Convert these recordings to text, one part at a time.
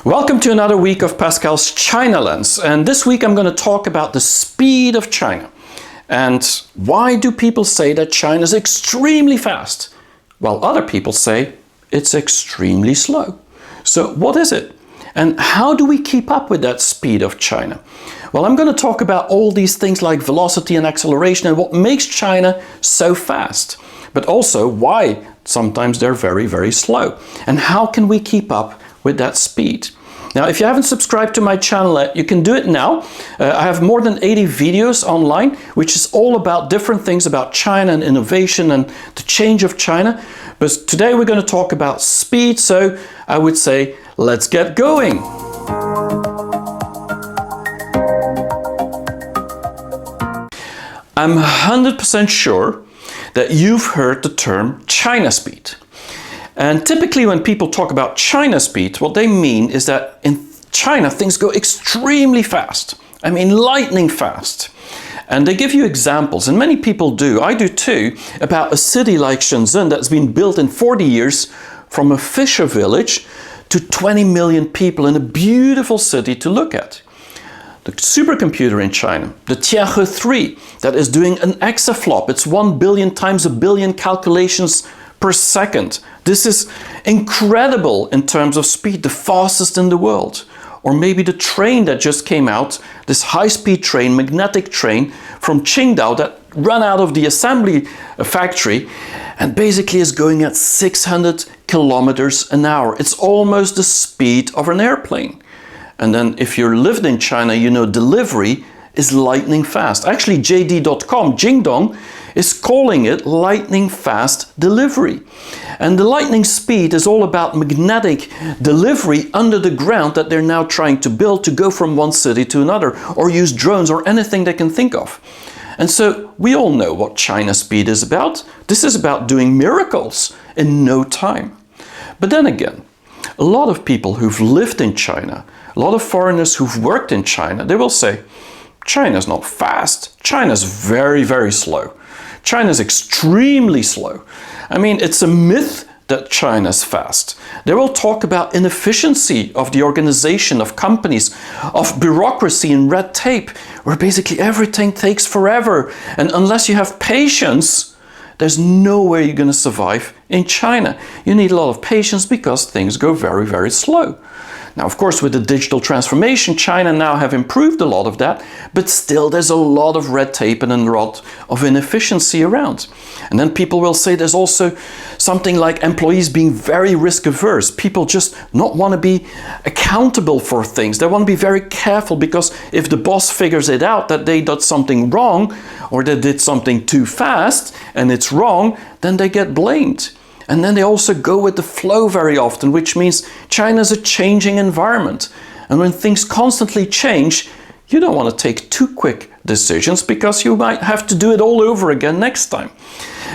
Welcome to another week of Pascal's China Lens, and this week I'm going to talk about the speed of China. And why do people say that China is extremely fast, while other people say it's extremely slow? So what is it? And how do we keep up with that speed of China? Well, I'm going to talk about all these things like velocity and acceleration and what makes China so fast, but also why sometimes they're very, very slow. And how can we keep up with that speed? Now, if you haven't subscribed to my channel yet, you can do it now. I have more than 80 videos online, which is all about different things about China and innovation and the change of China. But today we're going to talk about speed, so I would say, let's get going. I'm 100% sure that you've heard the term chinaspeed. And typically when people talk about chinaspeed, what they mean is that in China things go extremely fast. I mean lightning fast. And they give you examples, and many people do, I do too, about a city like Shenzhen that's been built in 40 years from a fisher village to 20 million people in a beautiful city to look at. The supercomputer in China, the Tianhe 3, that is doing an exaflop. It's 1 billion times a billion calculations per second. This is incredible in terms of speed, the fastest in the world. Or maybe the train that just came out, this high-speed train, magnetic train from Qingdao that ran out of the assembly factory and basically is going at 600 kilometers an hour. It's almost the speed of an airplane. And then if you lived in China, you know delivery is lightning fast. Actually, JD.com, Jingdong, is calling it lightning fast delivery. And the lightning speed is all about magnetic delivery under the ground that they're now trying to build to go from one city to another, or use drones or anything they can think of. And so we all know what chinaspeed is about. This is about doing miracles in no time. But then again, a lot of people who've lived in China, a lot of foreigners who've worked in China, they will say, China's not fast, China's very, very slow. China's extremely slow. I mean, it's a myth that China's fast. They will talk about inefficiency of the organization of companies, of bureaucracy and red tape, where basically everything takes forever. And unless you have patience, there's no way you're going to survive in China. You need a lot of patience because things go very, very slow. Now, of course, with the digital transformation, China now have improved a lot of that, but still there's a lot of red tape and a lot of inefficiency around. And then people will say there's also something like employees being very risk averse. People just not want to be accountable for things. They want to be very careful because if the boss figures it out that they did something wrong or they did something too fast and it's wrong, then they get blamed. And then they also go with the flow very often, which means China's a changing environment. And when things constantly change, you don't want to take too quick decisions because you might have to do it all over again next time.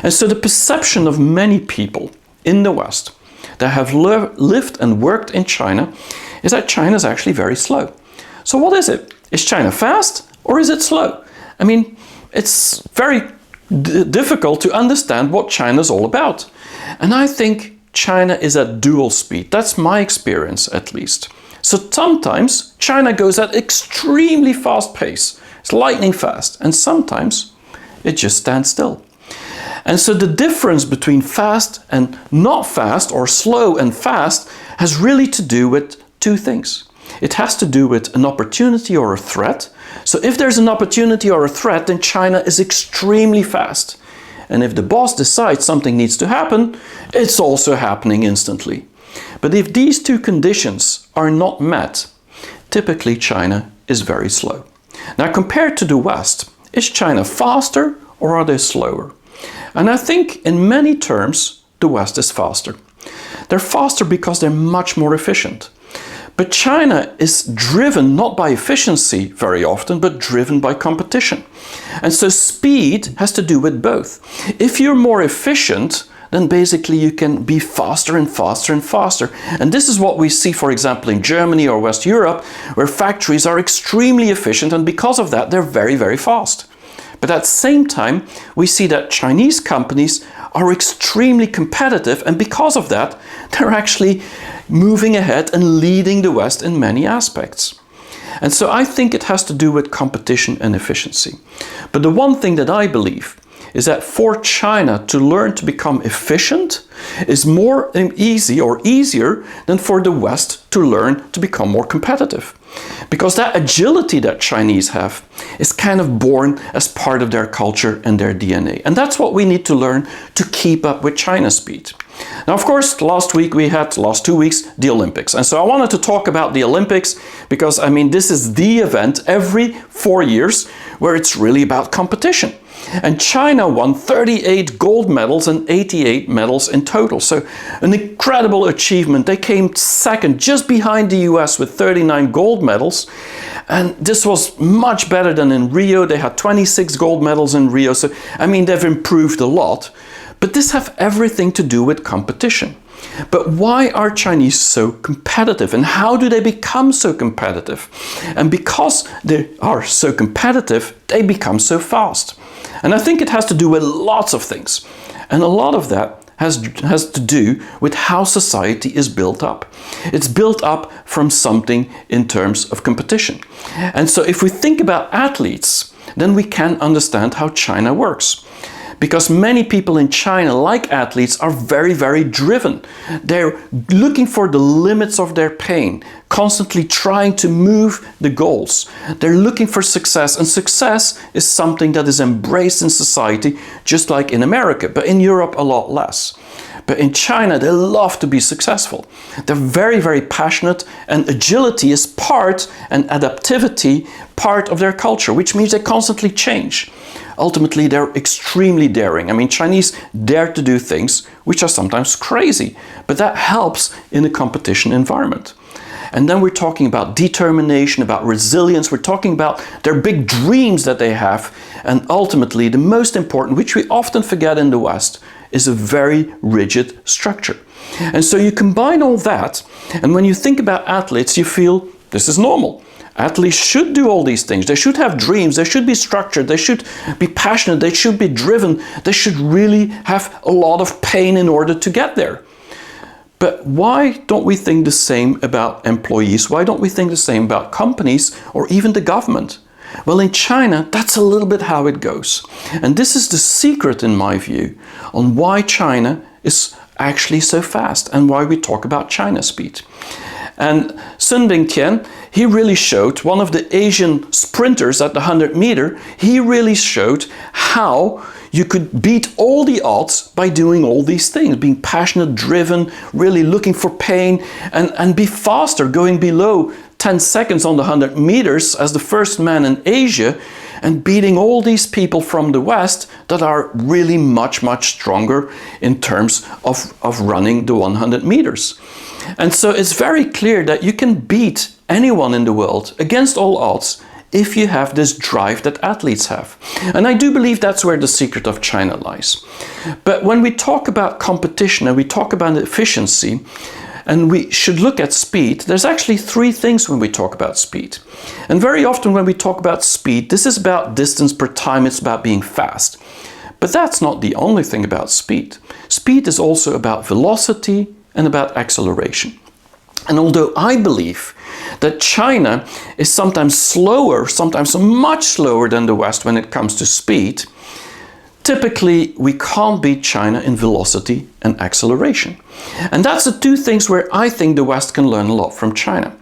And so the perception of many people in the West that have lived and worked in China is that China is actually very slow. So what is it? Is China fast or is it slow? I mean, it's very difficult to understand what China's all about. And I think China is at dual speed. That's my experience, at least. So sometimes China goes at extremely fast pace. It's lightning fast. And sometimes it just stands still. And so the difference between fast and not fast, or slow and fast, has really to do with two things. It has to do with an opportunity or a threat. So if there's an opportunity or a threat, then China is extremely fast. And if the boss decides something needs to happen, it's also happening instantly. But if these two conditions are not met, typically China is very slow. Now, compared to the West, is China faster or are they slower? And I think in many terms, the West is faster. They're faster because they're much more efficient. But China is driven not by efficiency very often, but driven by competition. And so speed has to do with both. If you're more efficient, then basically you can be faster and faster and faster. And this is what we see, for example, in Germany or West Europe, where factories are extremely efficient, and because of that, they're very, very fast. But at the same time, we see that Chinese companies are extremely competitive, and because of that, they're actually moving ahead and leading the West in many aspects. And so I think it has to do with competition and efficiency. But the one thing that I believe is that for China to learn to become efficient is more easy or easier than for the West to learn to become more competitive. Because that agility that Chinese have is kind of born as part of their culture and their DNA. And that's what we need to learn to keep up with China's speed. Now, of course, last 2 weeks, the Olympics. And so I wanted to talk about the Olympics because, I mean, this is the event every 4 years where it's really about competition. And China won 38 gold medals and 88 medals in total. So an incredible achievement. They came second, just behind the US with 39 gold medals. And this was much better than in Rio. They had 26 gold medals in Rio. So, I mean, they've improved a lot. But this has everything to do with competition. But why are Chinese so competitive, and how do they become so competitive? And because they are so competitive, they become so fast. And I think it has to do with lots of things. And a lot of that has to do with how society is built up. It's built up from something in terms of competition. And so if we think about athletes, then we can understand how China works. Because many people in China, like athletes, are very, very driven. They're looking for the limits of their pain, constantly trying to move the goals. They're looking for success, and success is something that is embraced in society, just like in America, but in Europe a lot less. But in China, they love to be successful. They're very, very passionate, and agility is part, and adaptivity, part of their culture, which means they constantly change. Ultimately, they're extremely daring. I mean, Chinese dare to do things which are sometimes crazy, but that helps in a competition environment. And then we're talking about determination, about resilience. We're talking about their big dreams that they have. And ultimately, the most important, which we often forget in the West, is a very rigid structure. And so you combine all that, and when you think about athletes, you feel this is normal. Athletes should do all these things. They should have dreams. They should be structured. They should be passionate. They should be driven. They should really have a lot of pain in order to get there. But why don't we think the same about employees? Why don't we think the same about companies or even the government? Well, in China, that's a little bit how it goes. And this is the secret, in my view, on why China is actually so fast and why we talk about China speed. And Sun Bingtian, he really showed, one of the Asian sprinters at the 100 meter, he really showed how you could beat all the odds by doing all these things, being passionate, driven, really looking for pain, and be faster, going below 10 seconds on the 100 meters as the first man in Asia, and beating all these people from the West that are really much, much stronger in terms of running the 100 meters. And so it's very clear that you can beat anyone in the world against all odds if you have this drive that athletes have. And I do believe that's where the secret of China lies. But when we talk about competition and we talk about efficiency, and we should look at speed, there's actually three things when we talk about speed. And very often when we talk about speed, this is about distance per time, it's about being fast. But that's not the only thing about speed. Speed is also about velocity and about acceleration. And although I believe that China is sometimes slower, sometimes much slower than the West when it comes to speed, typically we can't beat China in velocity and acceleration. And that's the two things where I think the West can learn a lot from China.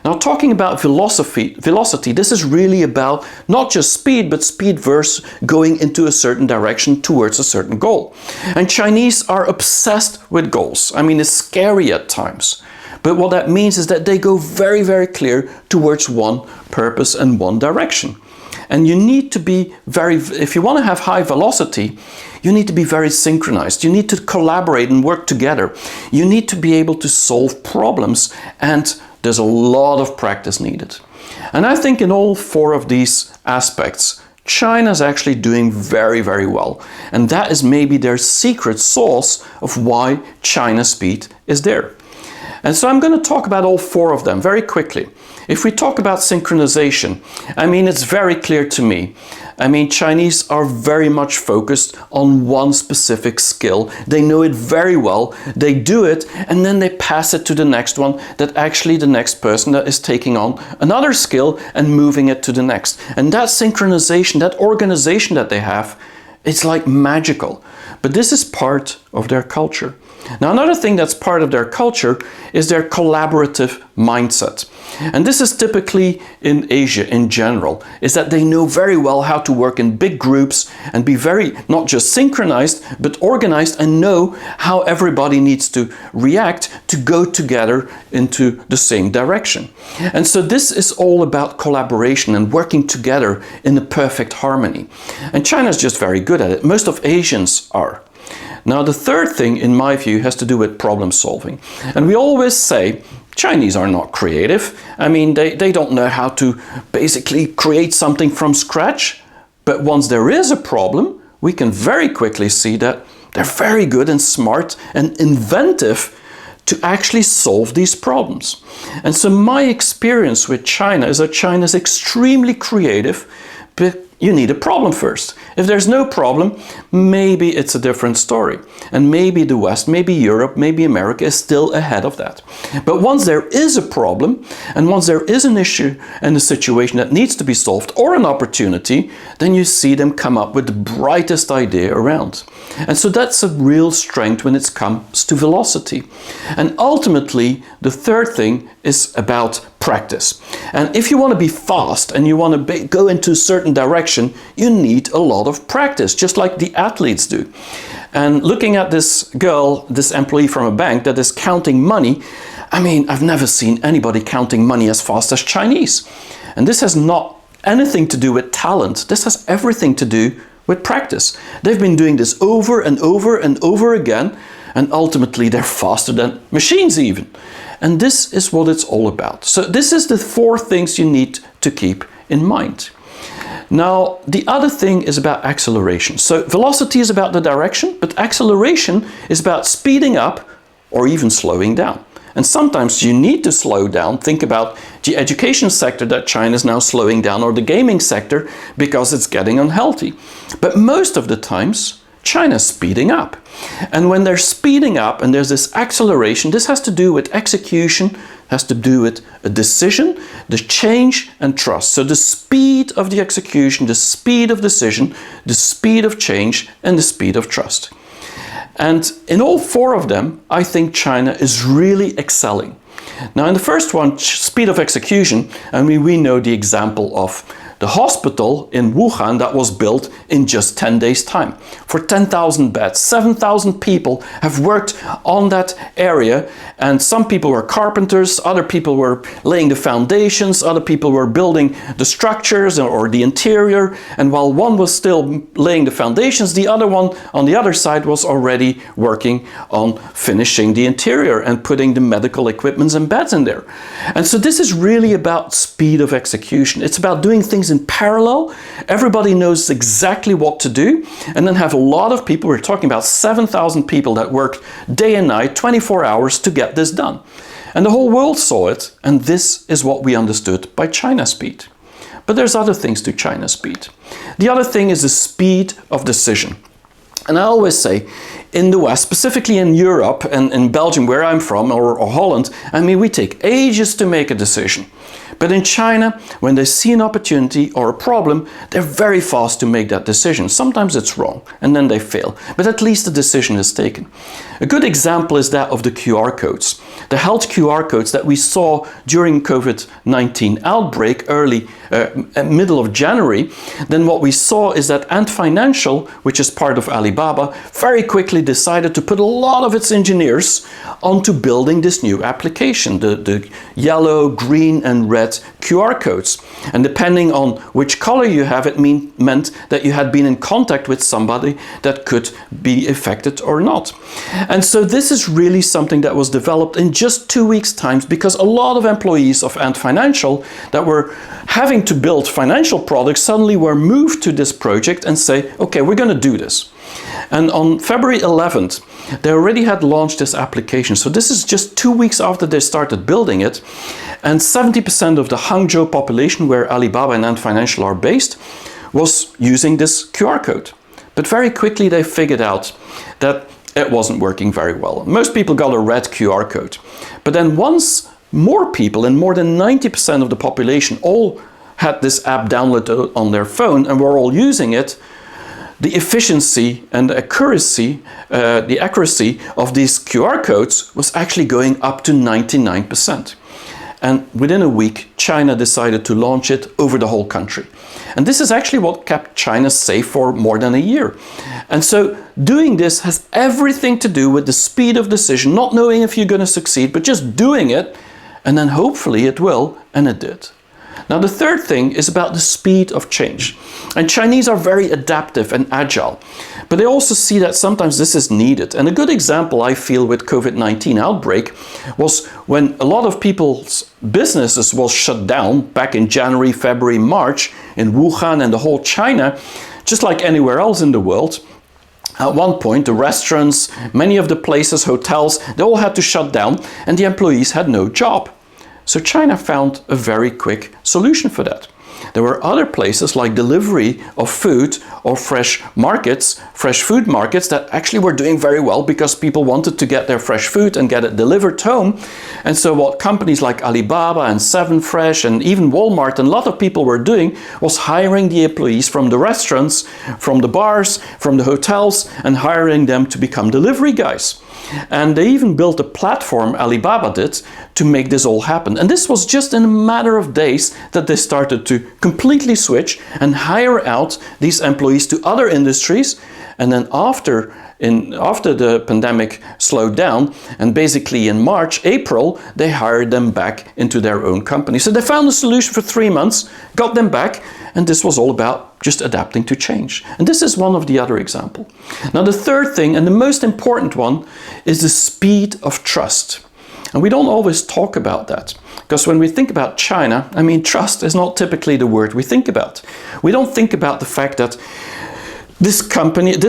Now, talking about velocity, this is really about not just speed, but speed versus going into a certain direction towards a certain goal. And Chinese are obsessed with goals. I mean, it's scary at times. But what that means is that they go very, very clear towards one purpose and one direction. And you need to be if you want to have high velocity, you need to be very synchronized. You need to collaborate and work together. You need to be able to solve problems, and there's a lot of practice needed. And I think in all four of these aspects, China is actually doing very, very well. And that is maybe their secret sauce of why China speed is there. And so I'm going to talk about all four of them very quickly. If we talk about synchronization, I mean, it's very clear to me. I mean, Chinese are very much focused on one specific skill. They know it very well. They do it, and then they pass it to the next one, that actually the next person that is taking on another skill and moving it to the next. And that synchronization, that organization that they have, it's like magical. But this is part of their culture. Now, another thing that's part of their culture is their collaborative mindset. And this is typically in Asia in general, is that they know very well how to work in big groups and be very, not just synchronized, but organized, and know how everybody needs to react to go together into the same direction. And so this is all about collaboration and working together in a perfect harmony. And China is just very good at it. Most of Asians are. Now, the third thing, in my view, has to do with problem solving. And we always say Chinese are not creative. I mean, they don't know how to basically create something from scratch. But once there is a problem, we can very quickly see that they're very good and smart and inventive to actually solve these problems. And so my experience with China is that China is extremely creative, but you need a problem first. If there's no problem, maybe it's a different story. And maybe the West, maybe Europe, maybe America is still ahead of that. But once there is a problem, and once there is an issue and a situation that needs to be solved, or an opportunity, then you see them come up with the brightest idea around. And so that's a real strength when it comes to velocity. And ultimately, the third thing is about practice. And if you want to be fast and you want to go into a certain direction, you need a lot of practice, just like the athletes do. And looking at this girl, this employee from a bank that is counting money, I mean, I've never seen anybody counting money as fast as Chinese. And this has not anything to do with talent. This has everything to do with practice. They've been doing this over and over and over again, and ultimately they're faster than machines even. And this is what it's all about. So this is the four things you need to keep in mind. Now, the other thing is about acceleration. So velocity is about the direction, but acceleration is about speeding up or even slowing down. And sometimes you need to slow down. Think about the education sector that China is now slowing down, or the gaming sector, because it's getting unhealthy. But most of the times, China's speeding up. And when they're speeding up and there's this acceleration, this has to do with execution, has to do with a decision, the change and trust. So the speed of the execution, the speed of decision, the speed of change, and the speed of trust. And in all four of them, I think China is really excelling. Now, in the first one, speed of execution, I mean, we know the example of the hospital in Wuhan that was built in just 10 days' time. For 10,000 beds, 7,000 people have worked on that area, and some people were carpenters, other people were laying the foundations, other people were building the structures or the interior, and while one was still laying the foundations, the other one on the other side was already working on finishing the interior and putting the medical equipments and beds in there. And so this is really about speed of execution. It's about doing things in parallel. Everybody knows exactly what to do, and then have a lot of people. We're talking about 7,000 people that worked day and night, 24 hours to get this done. And the whole world saw it, and this is what we understood by chinaspeed. But there's other things to chinaspeed. The other thing is the speed of decision. And I always say, in the West, specifically in Europe and in Belgium, where I'm from, or Holland, I mean, we take ages to make a decision. But in China, when they see an opportunity or a problem, they're very fast to make that decision. Sometimes it's wrong, and then they fail. But at least the decision is taken. A good example is that of the QR codes. The health QR codes that we saw during COVID-19 outbreak middle of January. Then what we saw is that Ant Financial, which is part of Alibaba, very quickly decided to put a lot of its engineers onto building this new application, the yellow, green, and red QR codes. And depending on which color you have, it meant that you had been in contact with somebody that could be affected or not. And so this is really something that was developed in just 2 weeks' time, because a lot of employees of Ant Financial that were having to build financial products suddenly were moved to this project and say, okay, we're going to do this. And on February 11th, they already had launched this application. So this is just 2 weeks after they started building it. And 70% of the Hangzhou population, where Alibaba and Ant Financial are based, was using this QR code. But very quickly they figured out that it wasn't working very well. Most people got a red QR code. But then once more people, and more than 90% of the population, all had this app downloaded on their phone and were all using it, the efficiency and the accuracy of these QR codes was actually going up to 99%. And within a week, China decided to launch it over the whole country. And this is actually what kept China safe for more than a year. And so doing this has everything to do with the speed of decision, not knowing if you're going to succeed, but just doing it, and then hopefully it will, and it did. Now the third thing is about the speed of change. And Chinese are very adaptive and agile, but they also see that sometimes this is needed. And a good example I feel with COVID-19 outbreak was when a lot of people's businesses was shut down back in January, February, March in Wuhan and the whole China, just like anywhere else in the world. At one point, the restaurants, many of the places, hotels, they all had to shut down and the employees had no job. So China found a very quick solution for that. There were other places like delivery of food or fresh food markets that actually were doing very well because people wanted to get their fresh food and get it delivered home. And so what companies like Alibaba and 7Fresh and even Walmart and a lot of people were doing was hiring the employees from the restaurants, from the bars, from the hotels, and hiring them to become delivery guys. And they even built a platform, Alibaba did, to make this all happen. And this was just in a matter of days that they started to completely switch and hire out these employees to other industries. And then after the pandemic slowed down, and basically in March, April, they hired them back into their own company. So they found a solution for 3 months, got them back, and this was all about just adapting to change. And this is one of the other examples. Now the third thing, and the most important one, is the speed of trust. And we don't always talk about that. Because when we think about China, I mean, trust is not typically the word we think about. We don't think about the fact that this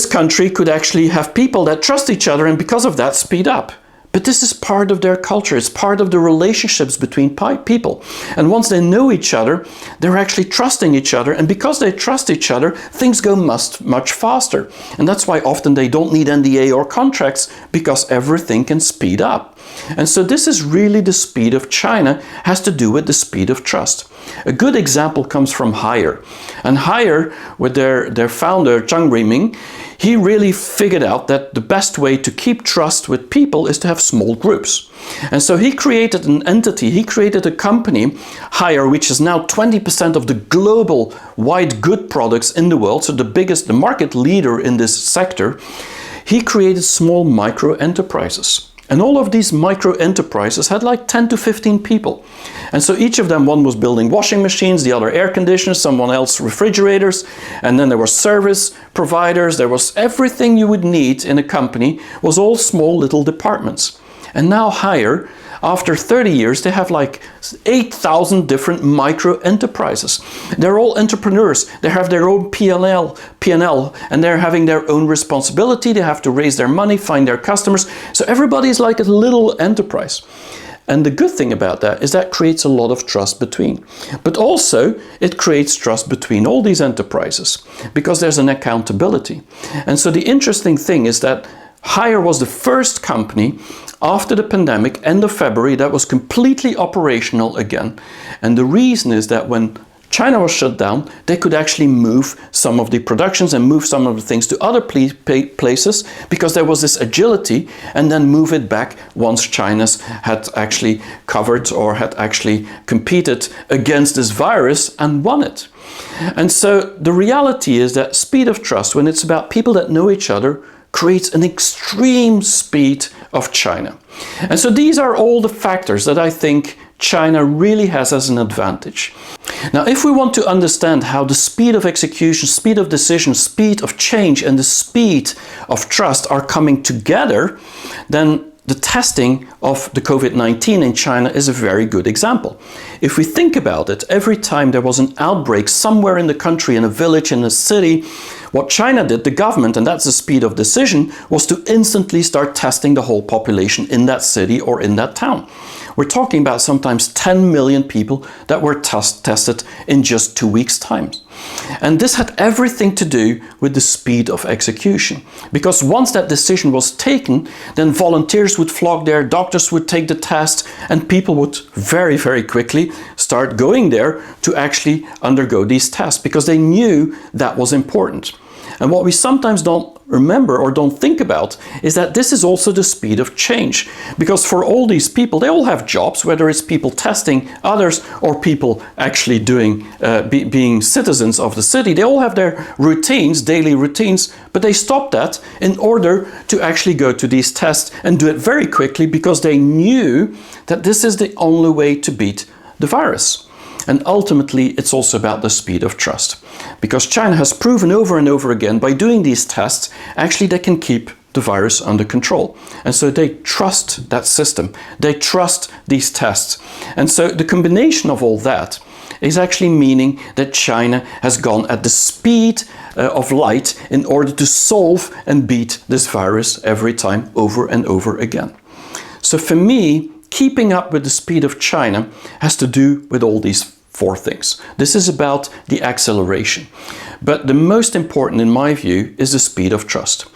country could actually have people that trust each other and because of that speed up. But this is part of their culture. It's part of the relationships between people. And once they know each other, they're actually trusting each other. And because they trust each other, things go much faster. And that's why often they don't need NDA or contracts, because everything can speed up. And so this is really the speed of China, has to do with the speed of trust. A good example comes from Haier. And Haier, with their founder, Zhang Ruiming, he really figured out that the best way to keep trust with people is to have small groups. And so he created an entity, he created a company, Haier, which is now 20% of the global white good products in the world, so the market leader in this sector. He created small micro enterprises. And all of these micro enterprises had like 10 to 15 people. And so each of them, one was building washing machines, the other air conditioners, someone else refrigerators, and then there were service providers, there was everything you would need in a company, was all small little departments. And now Haier, after 30 years, they have like 8,000 different micro enterprises. They're all entrepreneurs. They have their own P&L, and they're having their own responsibility. They have to raise their money, find their customers. So everybody's like a little enterprise. And the good thing about that is that creates a lot of trust between. But also, it creates trust between all these enterprises, because there's an accountability. And so the interesting thing is that Haier was the first company after the pandemic, end of February, that was completely operational again. And the reason is that when China was shut down, they could actually move some of the productions and move some of the things to other places, because there was this agility, and then move it back once China's had actually covered or had actually competed against this virus and won it. And so the reality is that speed of trust, when it's about people that know each other, creates an extreme speed of China. And so these are all the factors that I think China really has as an advantage. Now, if we want to understand how the speed of execution, speed of decision, speed of change, and the speed of trust are coming together, then the testing of the COVID-19 in China is a very good example. If we think about it, every time there was an outbreak somewhere in the country, in a village, in a city, What China did, the government, and that's the speed of decision, was to instantly start testing the whole population in that city or in that town. We're talking about sometimes 10 million people that were tested in just 2 weeks' time. And this had everything to do with the speed of execution. Because once that decision was taken, then volunteers would flock there, doctors would take the test, and people would very, very quickly start going there to actually undergo these tests because they knew that was important. And what we sometimes don't remember or don't think about is that this is also the speed of change. Because for all these people, they all have jobs, whether it's people testing others or people actually being citizens of the city. They all have their routines, daily routines, but they stopped that in order to actually go to these tests and do it very quickly because they knew that this is the only way to beat the virus. And ultimately, it's also about the speed of trust. Because China has proven over and over again by doing these tests, actually they can keep the virus under control. And so they trust that system. They trust these tests. And so the combination of all that is actually meaning that China has gone at the speed of light in order to solve and beat this virus every time over and over again. So for me, keeping up with the speed of China has to do with all these 4 things. This is about the acceleration. But the most important, in my view, is the speed of trust.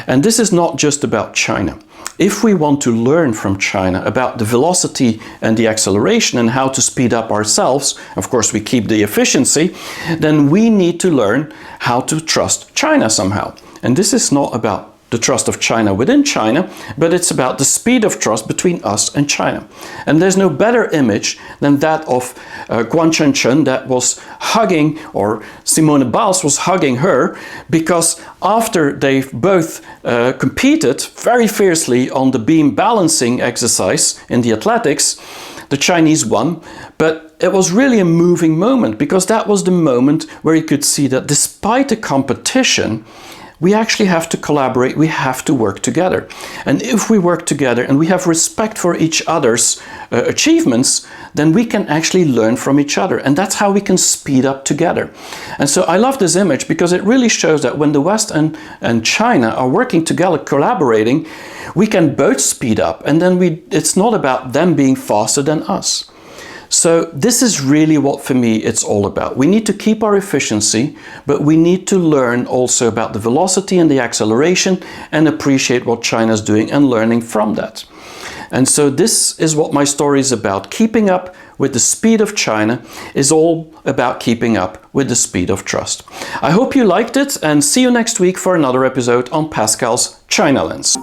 And this is not just about China. If we want to learn from China about the velocity and the acceleration and how to speed up ourselves, of course we keep the efficiency, then we need to learn how to trust China somehow. And this is not about the trust of China within China, but it's about the speed of trust between us and China. And there's no better image than that of Guan Chen that was hugging, or Simone Biles was hugging her, because after they've both competed very fiercely on the beam balancing exercise in the athletics, the Chinese won, but it was really a moving moment because that was the moment where you could see that despite the competition, we actually have to collaborate, we have to work together. And if we work together and we have respect for each other's achievements, then we can actually learn from each other. And that's how we can speed up together. And so I love this image because it really shows that when the West and China are working together, collaborating, we can both speed up. And then it's not about them being faster than us. So this is really what, for me, it's all about. We need to keep our efficiency, but we need to learn also about the velocity and the acceleration and appreciate what China's doing and learning from that. And so this is what my story is about. Keeping up with the speed of China is all about keeping up with the speed of trust. I hope you liked it, and see you next week for another episode on Pascal's China Lens.